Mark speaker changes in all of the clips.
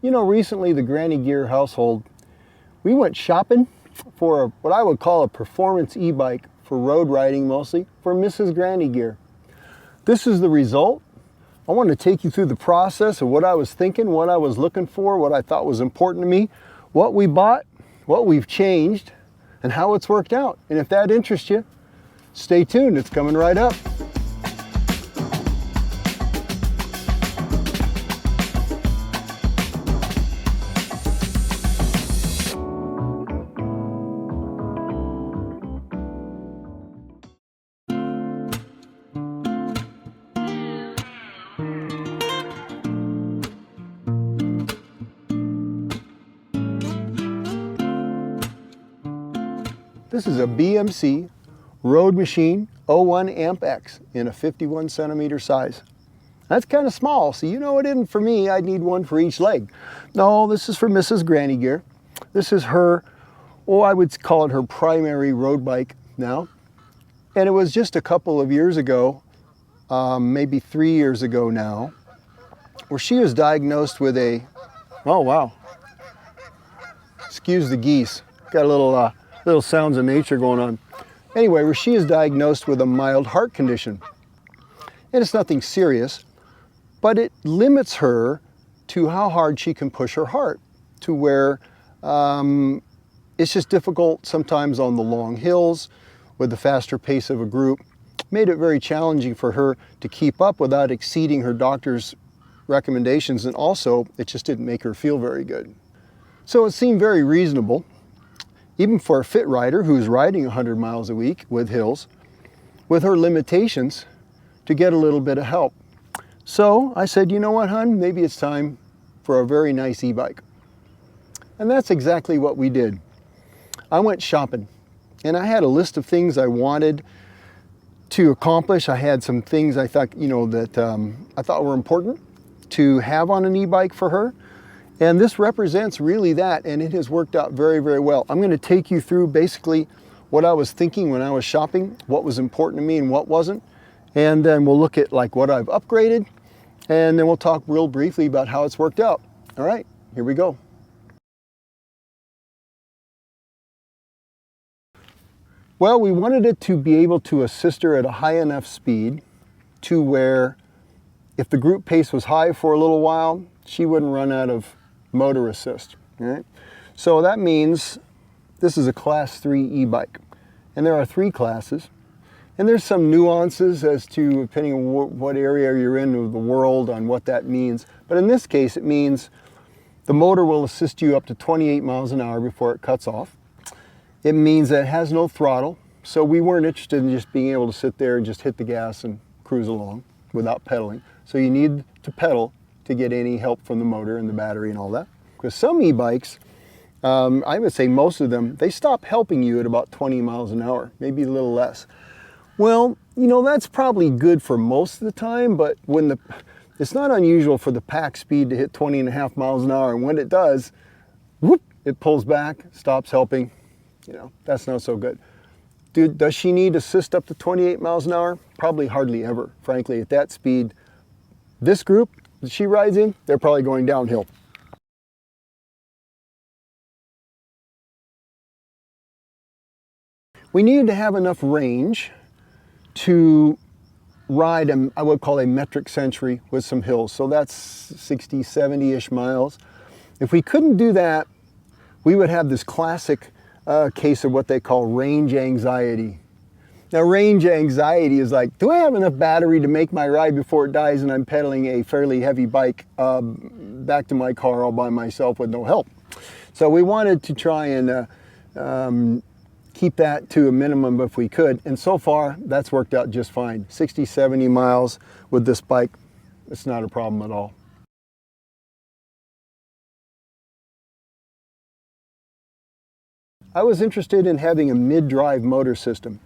Speaker 1: You know, recently the Granny Gear household, we went shopping for what I would call a performance e-bike for road riding mostly for Mrs. Granny Gear. This is the result. I want to take you through the process of what I was thinking, what I was looking for, what I thought was important to me, what we bought, what we've changed, and how it's worked out. And if that interests you, stay tuned, it's coming right up. This is a BMC Road Machine 01 Amp X in a 51 centimeter size. That's kind of small, so you know it isn't for me. I'd need one for each leg. No, this is for Mrs. Granny Gear. This is her, I would call it her primary road bike now. And it was just a couple of years ago, maybe 3 years ago now, where she was diagnosed with a, oh wow, excuse the geese, got a little sounds of nature going on. Anyway, where she is diagnosed with a mild heart condition. And it's nothing serious, but it limits her to how hard she can push her heart, to where it's just difficult sometimes on the long hills with the faster pace of a group. Made it very challenging for her to keep up without exceeding her doctor's recommendations, and also it just didn't make her feel very good. So it seemed very reasonable, even for a fit rider who's riding 100 miles a week with hills, with her limitations, to get a little bit of help. So I said, you know what, hon, maybe it's time for a very nice e-bike. And that's exactly what we did. I went shopping, and I had a list of things I wanted to accomplish. I had some things I thought, that I thought were important to have on an e-bike for her. And this represents really that, and it has worked out very, very well. I'm going to take you through basically what I was thinking when I was shopping, what was important to me and what wasn't. And then we'll look at like what I've upgraded, and then we'll talk real briefly about how it's worked out. All right, here we go. Well, we wanted it to be able to assist her at a high enough speed to where if the group pace was high for a little while, she wouldn't run out of motor assist. Right? So that means this is a class 3 e-bike, and there are 3 classes, and there's some nuances as to, depending on what area you're in of the world, on what that means. But in this case, it means the motor will assist you up to 28 miles an hour before it cuts off. It means that it has no throttle, so we weren't interested in just being able to sit there and just hit the gas and cruise along without pedaling. So you need to pedal to get any help from the motor and the battery and all that. Because some e-bikes, I would say most of them, they stop helping you at about 20 miles an hour, maybe a little less. Well, that's probably good for most of the time, but it's not unusual for the pack speed to hit 20.5 miles an hour, and when it does, whoop, it pulls back, stops helping. That's not so good. Does she need assist up to 28 miles an hour? Probably hardly ever, frankly. At that speed, this group that she rides in, they're probably going downhill. We needed to have enough range to ride, I would call a metric century with some hills. So that's 60, 70-ish miles. If we couldn't do that, we would have this classic case of what they call range anxiety. Now, range anxiety is like, do I have enough battery to make my ride before it dies and I'm pedaling a fairly heavy bike back to my car all by myself with no help? So we wanted to try and keep that to a minimum if we could. And so far, that's worked out just fine. 60, 70 miles with this bike, it's not a problem at all. I was interested in having a mid-drive motor system.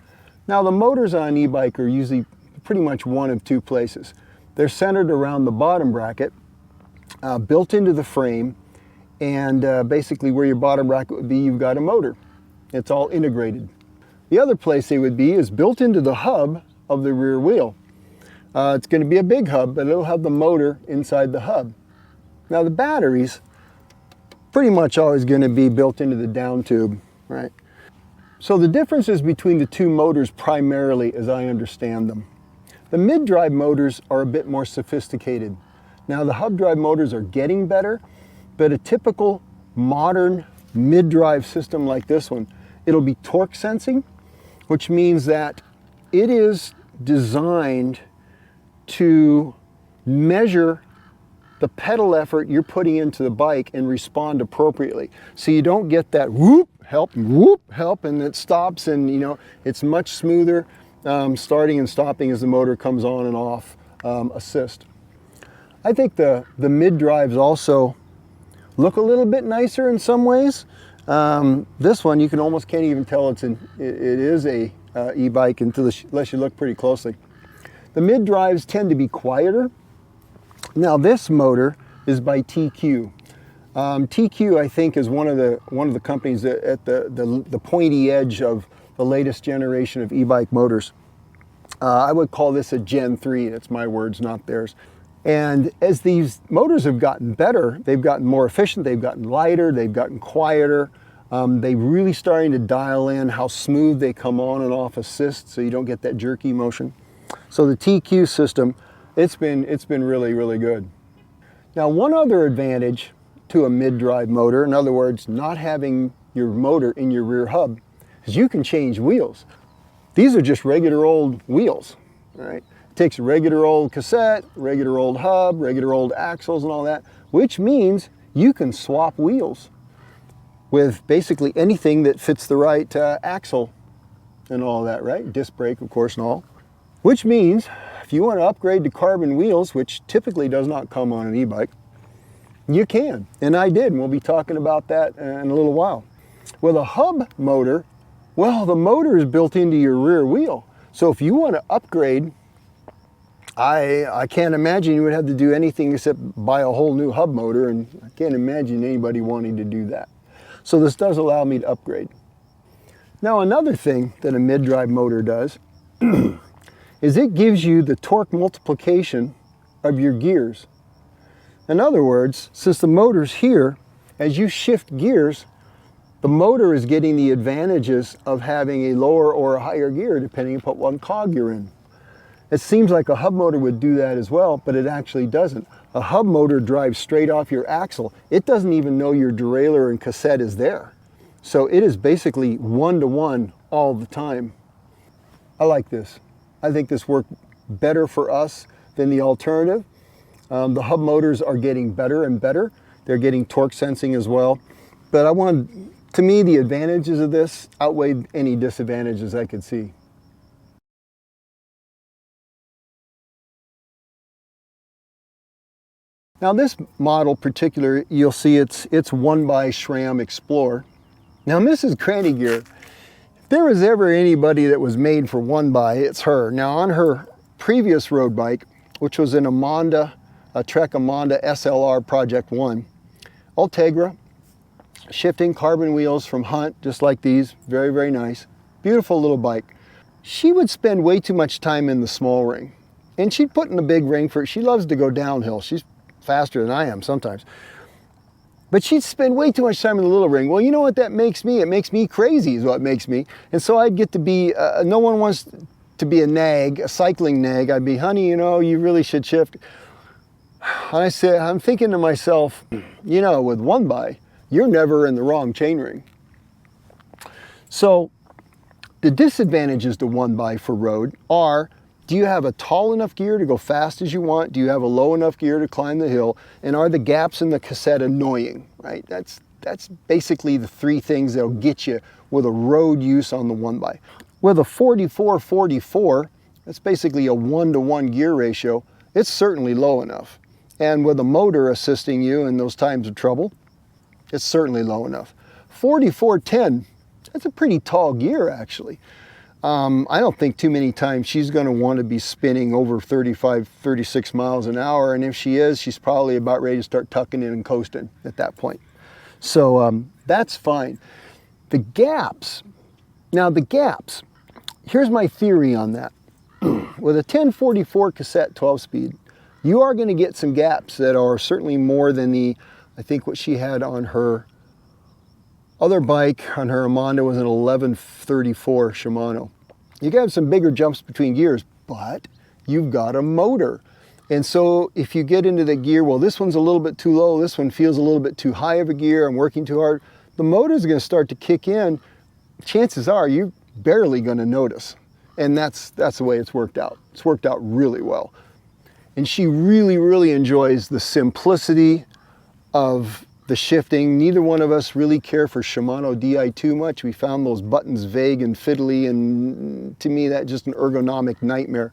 Speaker 1: Now, the motors on an e-bike are usually pretty much one of 2 places. They're centered around the bottom bracket, built into the frame, and basically where your bottom bracket would be, you've got a motor. It's all integrated. The other place they would be is built into the hub of the rear wheel. It's going to be a big hub, but it'll have the motor inside the hub. Now, the batteries, pretty much always going to be built into the down tube, right? So the differences between the two motors primarily, as I understand them. The mid-drive motors are a bit more sophisticated. Now the hub drive motors are getting better, but a typical modern mid-drive system like this one, it'll be torque sensing, which means that it is designed to measure the pedal effort you're putting into the bike and respond appropriately. So you don't get that whoop, help, and it stops, and you know, it's much smoother starting and stopping as the motor comes on and off assist. I think the mid-drives also look a little bit nicer in some ways. This one, you can almost can't even tell it is a e-bike unless you look pretty closely. The mid-drives tend to be quieter. Now this motor is by TQ. TQ, I think, is one of the companies that at the pointy edge of the latest generation of e-bike motors. I would call this a Gen 3. It's my words, not theirs. And as these motors have gotten better, they've gotten more efficient, they've gotten lighter, they've gotten quieter. They're really starting to dial in how smooth they come on and off assist, so you don't get that jerky motion. So the TQ system, it's been really, really good. Now, one other advantage to a mid-drive motor, in other words, not having your motor in your rear hub, is you can change wheels. These are just regular old wheels, all right? It takes a regular old cassette, regular old hub, regular old axles and all that, which means you can swap wheels with basically anything that fits the right axle and all that, right? Disc brake, of course, and all. Which means if you want to upgrade to carbon wheels, which typically does not come on an e-bike, you can, and I did, and we'll be talking about that in a little while. With a hub motor, well, the motor is built into your rear wheel. So if you want to upgrade, I can't imagine you would have to do anything except buy a whole new hub motor, and I can't imagine anybody wanting to do that. So this does allow me to upgrade. Now another thing that a mid-drive motor does is it gives you the torque multiplication of your gears. In other words, since the motor's here, as you shift gears, the motor is getting the advantages of having a lower or a higher gear depending upon what cog you're in. It seems like a hub motor would do that as well, but it actually doesn't. A hub motor drives straight off your axle. It doesn't even know your derailleur and cassette is there. So it is basically one-to-one all the time. I like this. I think this worked better for us than the alternative. The hub motors are getting better and better. They're getting torque sensing as well. But to me, the advantages of this outweighed any disadvantages I could see. Now this model particular, you'll see it's one by SRAM Explorer. Now Mrs. Cranny Gear, if there was ever anybody that was made for one by, it's her. Now on her previous road bike, which was an Trek Amonda SLR Project 1, Ultegra, shifting carbon wheels from Hunt, just like these, very, very nice. Beautiful little bike. She would spend way too much time in the small ring. And she'd put in the big ring for, she loves to go downhill. She's faster than I am sometimes. But she'd spend way too much time in the little ring. Well, you know what that makes me? It makes me crazy is what makes me. And so I'd get to be, no one wants to be a nag, a cycling nag. I'd be, honey, you know, you really should shift. And I said, I'm thinking to myself, you know, with one by, you're never in the wrong chainring. So the disadvantages to one by for road are, do you have a tall enough gear to go fast as you want? Do you have a low enough gear to climb the hill? And are the gaps in the cassette annoying, right? That's basically the three things that'll get you with a road use on the one by. With a 44-44, that's basically a 1-to-1 gear ratio. It's certainly low enough. And with a motor assisting you in those times of trouble, it's certainly low enough. 44-10, that's a pretty tall gear actually. I don't think too many times she's going to want to be spinning over 35, 36 miles an hour. And if she is, she's probably about ready to start tucking in and coasting at that point. So that's fine. The gaps. Now the gaps, here's my theory on that. With a 1044 cassette 12-speed, you are going to get some gaps that are certainly more than the I think what she had on her other bike, on her Armando, was an 1134 Shimano. You can have some bigger jumps between gears, but you've got a motor. And so if you get into the gear, well, this one's a little bit too low, this one feels a little bit too high of a gear, I'm working too hard, the motor's going to start to kick in. Chances are you're barely going to notice. And that's the way it's worked out. It's worked out really well. And she really, really enjoys the simplicity of the shifting. Neither one of us really care for Shimano DI too much. We found those buttons vague and fiddly, and to me that's just an ergonomic nightmare.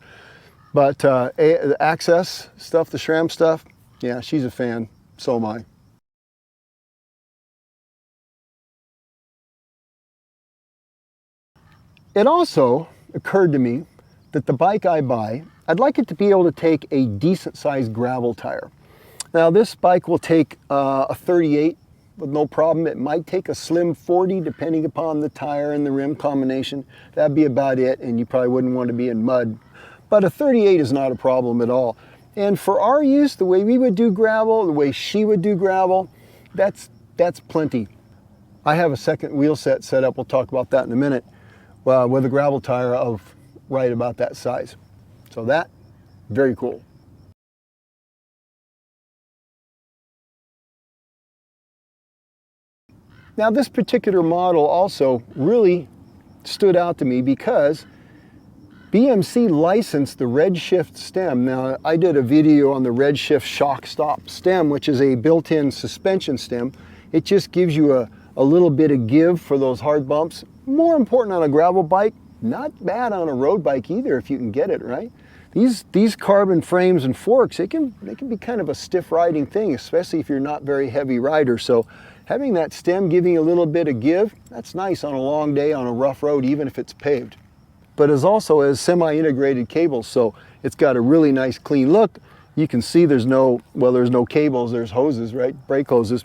Speaker 1: But the Access stuff, the SRAM stuff, yeah, she's a fan, so am I. It also occurred to me that the bike I buy, I'd like it to be able to take a decent sized gravel tire. Now this bike will take a 38 with no problem. It might take a slim 40 depending upon the tire and the rim combination. That'd be about it, and you probably wouldn't want to be in mud. But a 38 is not a problem at all. And for our use, the way we would do gravel, the way she would do gravel, that's plenty. I have a second wheel set up, we'll talk about that in a minute, with a gravel tire of right about that size. So that, very cool. Now this particular model also really stood out to me because BMC licensed the Redshift stem. Now I did a video on the Redshift shock stop stem, which is a built-in suspension stem. It just gives you a little bit of give for those hard bumps. More important on a gravel bike, not bad on a road bike either if you can get it right. These carbon frames and forks, they can be kind of a stiff riding thing, especially if you're not very heavy rider. So having that stem giving a little bit of give, that's nice on a long day on a rough road, even if it's paved. But it also has semi-integrated cables, so it's got a really nice clean look. You can see there's no cables, there's hoses, right? Brake hoses.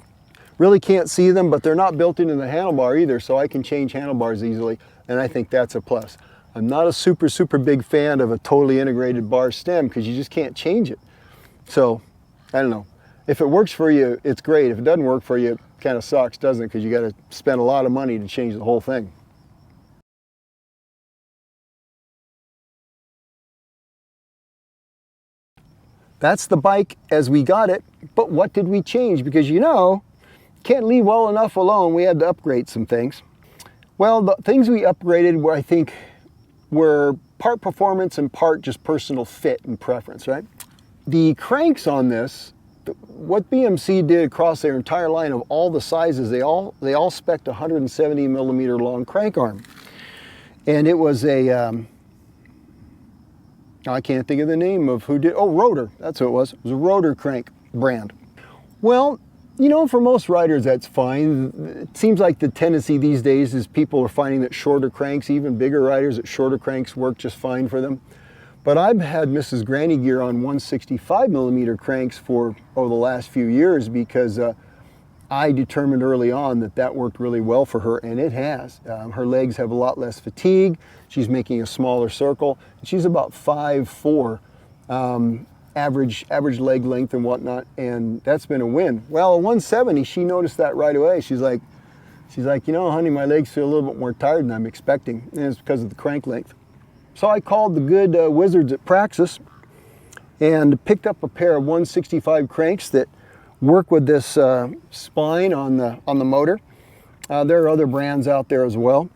Speaker 1: Really can't see them, but they're not built into the handlebar either, so I can change handlebars easily, and I think that's a plus. I'm not a super big fan of a totally integrated bar stem because you just can't change it. So, I don't know. If it works for you, it's great. If it doesn't work for you, it kind of sucks, doesn't it? Because you got to spend a lot of money to change the whole thing. That's the bike as we got it, but what did we change? Because you know, can't leave well enough alone. We had to upgrade some things. Well, the things we upgraded were, I think, were part performance and part just personal fit and preference, right? The cranks on this, what BMC did across their entire line of all the sizes, they all spec'd 170 millimeter long crank arm. And it was a, I can't think of the name of who did, oh, Rotor, that's what it was. It was a Rotor crank brand. Well, you know, for most riders, that's fine. It seems like the tendency these days is people are finding that shorter cranks, even bigger riders, that shorter cranks work just fine for them. But I've had Mrs. Granny gear on 165 millimeter cranks for the last few years because I determined early on that worked really well for her, and it has. Her legs have a lot less fatigue. She's making a smaller circle. She's about 5'4", average leg length and whatnot, and that's been a win. Well, at 170, she noticed that right away. She's like, you know, honey, my legs feel a little bit more tired than I'm expecting, and it's because of the crank length. So I called the good wizards at Praxis and picked up a pair of 165 cranks that work with this spine on the motor. There are other brands out there as well,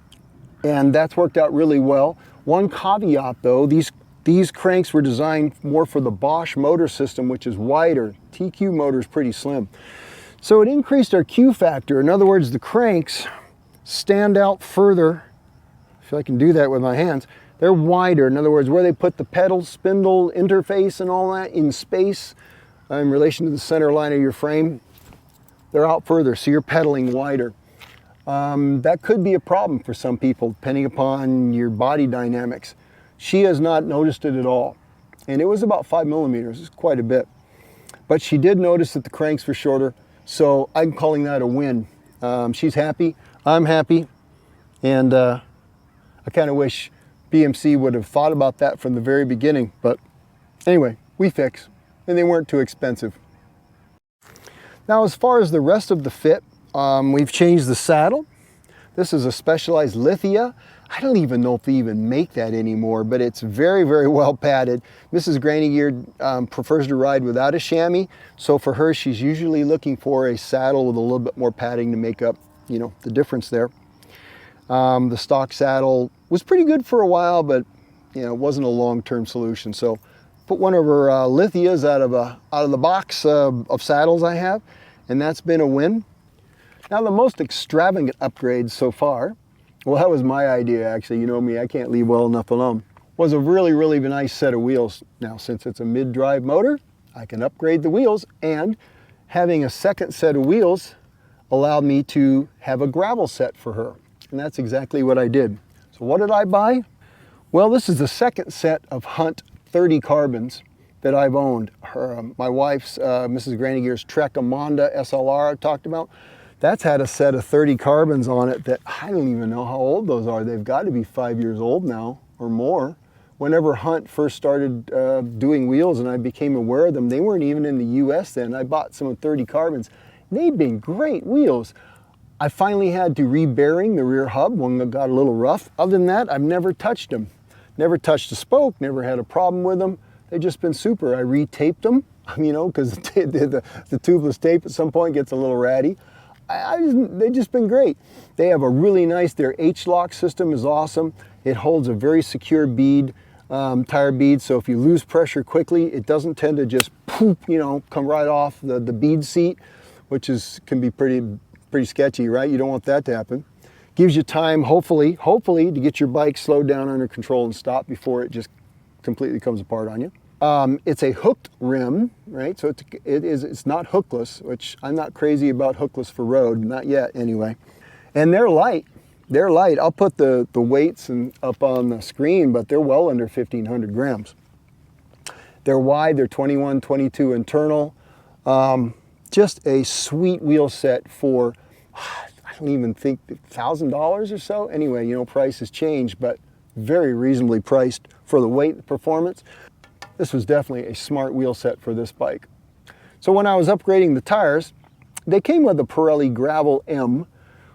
Speaker 1: and that's worked out really well. One caveat though, these cranks were designed more for the Bosch motor system, which is wider. TQ motor is pretty slim. So it increased our Q factor. In other words, the cranks stand out further. If I can do that with my hands. They're wider. In other words, where they put the pedal, spindle, interface and all that in space in relation to the center line of your frame, they're out further, so you're pedaling wider. That could be a problem for some people, depending upon your body dynamics. She has not noticed it at all. And it was about 5 millimeters, it's quite a bit. But she did notice that the cranks were shorter, so I'm calling that a win. She's happy, I'm happy, and I kind of wish BMC would have thought about that from the very beginning. But anyway, we fix, and they weren't too expensive. Now, as far as the rest of the fit, we've changed the saddle. This is a Specialized Lithia. I don't even know if they even make that anymore, but it's very, very well padded. Mrs. Granny Gear prefers to ride without a chamois, so for her, she's usually looking for a saddle with a little bit more padding to make up, you know, the difference there. The stock saddle was pretty good for a while, but you know, it wasn't a long-term solution. So put one of her Lithias out of the box of saddles I have, and that's been a win. Now, the most extravagant upgrade so far, well, that was my idea actually, you know me, I can't leave well enough alone, was a really, really nice set of wheels. Now, since it's a mid-drive motor, I can upgrade the wheels, and having a second set of wheels allowed me to have a gravel set for her. And that's exactly what I did. So what did I buy? Well, this is the second set of Hunt 30 carbons that I've owned. My wife's, Mrs. Granny Gear's Trek Amonda SLR I talked about. That's had a set of 30 carbons on it that I don't even know how old those are. They've got to be 5 years old now or more. Whenever Hunt first started doing wheels and I became aware of them, they weren't even in the US then. I bought some of 30 carbons. They've been great wheels. I finally had to re-bearing the rear hub when it got a little rough. Other than that, I've never touched them. Never touched a spoke, never had a problem with them. They've just been super. I re-taped them, you know, because the tubeless tape at some point gets a little ratty. They've just been great. They have a really nice, their H-lock system is awesome. It holds a very secure bead, tire bead, so if you lose pressure quickly, it doesn't tend to just poof, you know, come right off the bead seat, which can be pretty sketchy, right? You don't want that to happen. Gives you time, hopefully, to get your bike slowed down under control and stop before it just completely comes apart on you. It's a hooked rim, right? So it's not hookless, which I'm not crazy about hookless for road, not yet anyway. And they're light. They're light. I'll put the weights up on the screen, but they're well under 1,500 grams. They're wide, they're 21, 22 internal. Just a sweet wheel set for, I don't even think $1,000 or so. Anyway, you know, prices change, but very reasonably priced for the weight and performance. This was definitely a smart wheel set for this bike. So when I was upgrading the tires, they came with a Pirelli Gravel M,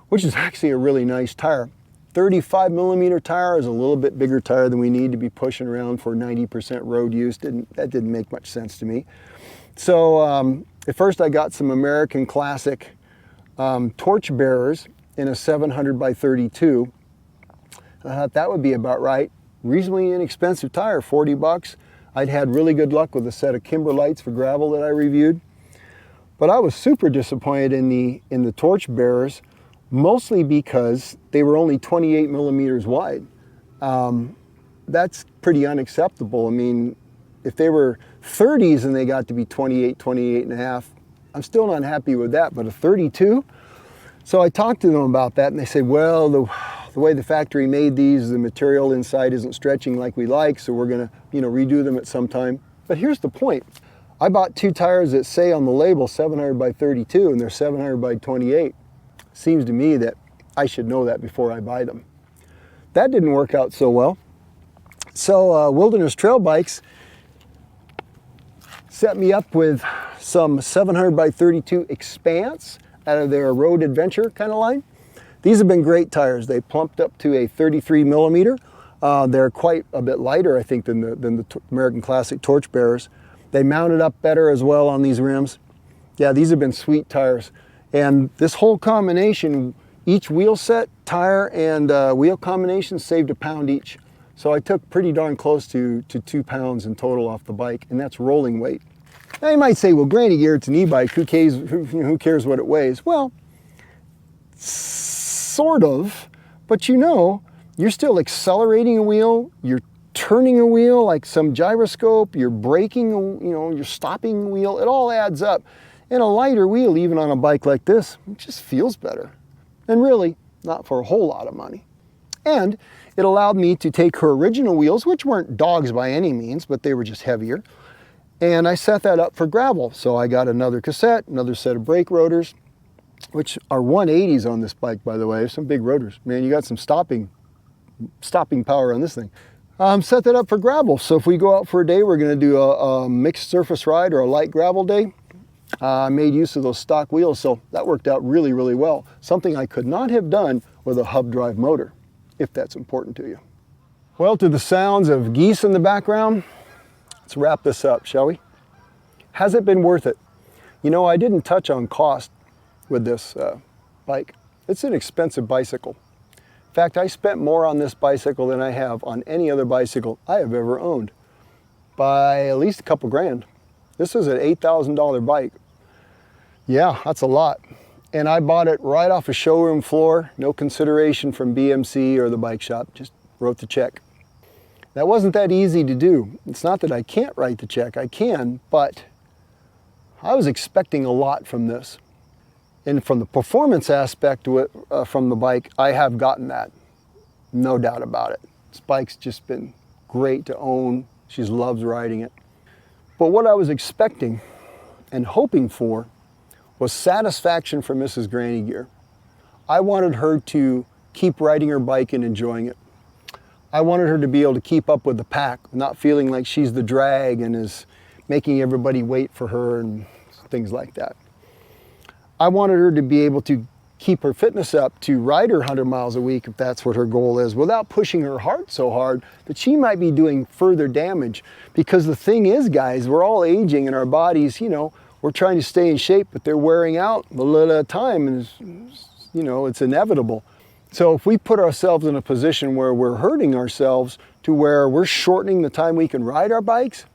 Speaker 1: which is actually a really nice tire. 35 millimeter tire is a little bit bigger tire than we need to be pushing around for 90% road use. That didn't make much sense to me. So at first I got some American Classic torch bearers in a 700 by 32. I thought that would be about right. Reasonably inexpensive tire, 40 bucks. I'd had really good luck with a set of Kimber lights for gravel that I reviewed. But I was super disappointed in the torch bearers, mostly because they were only 28 millimeters wide. That's pretty unacceptable. I mean, if they were 30s and they got to be 28, 28 and a half, I'm still not happy with that, but a 32? So I talked to them about that and they said, well, the way the factory made these, the material inside isn't stretching like we like, so we're gonna, you know, redo them at some time. But here's the point. I bought two tires that say on the label 700 by 32 and they're 700 by 28. Seems to me that I should know that before I buy them. That didn't work out so well. So Wilderness Trail Bikes set me up with some 700 by 32 Expanse out of their Road Adventure kind of line. These have been great tires. They plumped up to a 33 millimeter. They're quite a bit lighter, I think, than the American Classic torch bearers. They mounted up better as well on these rims. Yeah, these have been sweet tires. And this whole combination, each wheel set, tire, and wheel combination saved £1 pound each. So I took pretty darn close to 2 pounds in total off the bike, and that's rolling weight. Now you might say, well, Granny Gear, it's an e-bike, who cares what it weighs? Well, sort of, but you know, you're still accelerating a wheel, you're turning a wheel like some gyroscope, you're braking, you know, you're stopping a wheel, it all adds up. And a lighter wheel, even on a bike like this, it just feels better. And really, not for a whole lot of money. And it allowed me to take her original wheels, which weren't dogs by any means, but they were just heavier. And I set that up for gravel. So I got another cassette, another set of brake rotors, which are 180s on this bike, by the way. There's some big rotors. Man, you got some stopping power on this thing. Set that up for gravel. So if we go out for a day, we're gonna do a mixed surface ride or a light gravel day. I made use of those stock wheels, so that worked out really, really well. Something I could not have done with a hub drive motor, if that's important to you. Well, to the sounds of geese in the background, let's wrap this up, shall we? Has it been worth it? You know, I didn't touch on cost with this bike. It's an expensive bicycle. In fact, I spent more on this bicycle than I have on any other bicycle I have ever owned, by at least a couple grand. This is an $8,000 bike. Yeah, that's a lot. And I bought it right off a showroom floor, no consideration from BMC or the bike shop, just wrote the check. That wasn't that easy to do. It's not that I can't write the check, I can, but I was expecting a lot from this. And from the performance aspect from the bike, I have gotten that, no doubt about it. This bike's just been great to own. She loves riding it. But what I was expecting and hoping for was satisfaction from Mrs. Granny Gear. I wanted her to keep riding her bike and enjoying it. I wanted her to be able to keep up with the pack, not feeling like she's the drag and is making everybody wait for her and things like that. I wanted her to be able to keep her fitness up, to ride her 100 miles a week if that's what her goal is, without pushing her heart so hard that she might be doing further damage. Because the thing is, guys, we're all aging and our bodies, you know, we're trying to stay in shape, but they're wearing out a little at a time, and you know, it's inevitable. So if we put ourselves in a position where we're hurting ourselves to where we're shortening the time we can ride our bikes,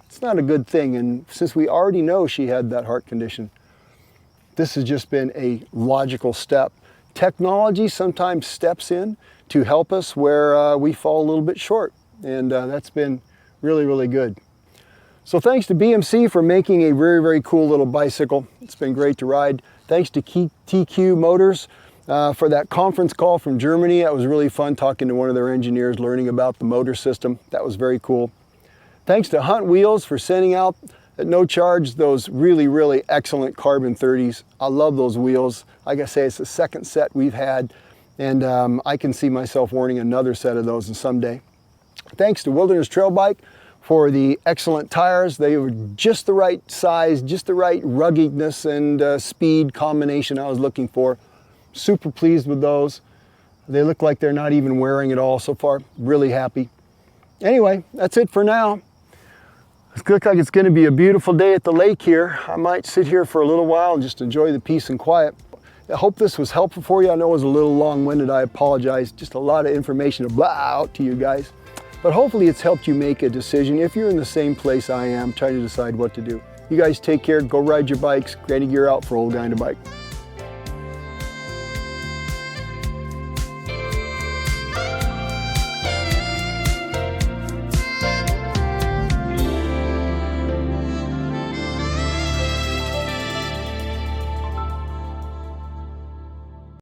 Speaker 1: it's not a good thing. And since we already know she had that heart condition, this has just been a logical step. Technology sometimes steps in to help us where we fall a little bit short, and that's been really, really good. So thanks to BMC for making a very, very cool little bicycle. It's been great to ride. Thanks to TQ Motors for that conference call from Germany. That was really fun, talking to one of their engineers, learning about the motor system. That was very cool. Thanks to Hunt Wheels for sending out at no charge those really, really excellent carbon 30s. I love those wheels. Like I say, it's the second set we've had, and I can see myself wanting another set of those someday. Thanks to Wilderness Trail Bike for the excellent tires. They were just the right size, just the right ruggedness and speed combination I was looking for. Super pleased with those. They look like they're not even wearing at all so far. Really happy. Anyway, that's it for now. It looks like it's going to be a beautiful day at the lake here. I might sit here for a little while and just enjoy the peace and quiet. I hope this was helpful for you. I know it was a little long-winded. I apologize. Just a lot of information to blah out to you guys. But hopefully it's helped you make a decision if you're in the same place I am, trying to decide what to do. You guys take care. Go ride your bikes. Granny Gear out for Old Guy on a Bike.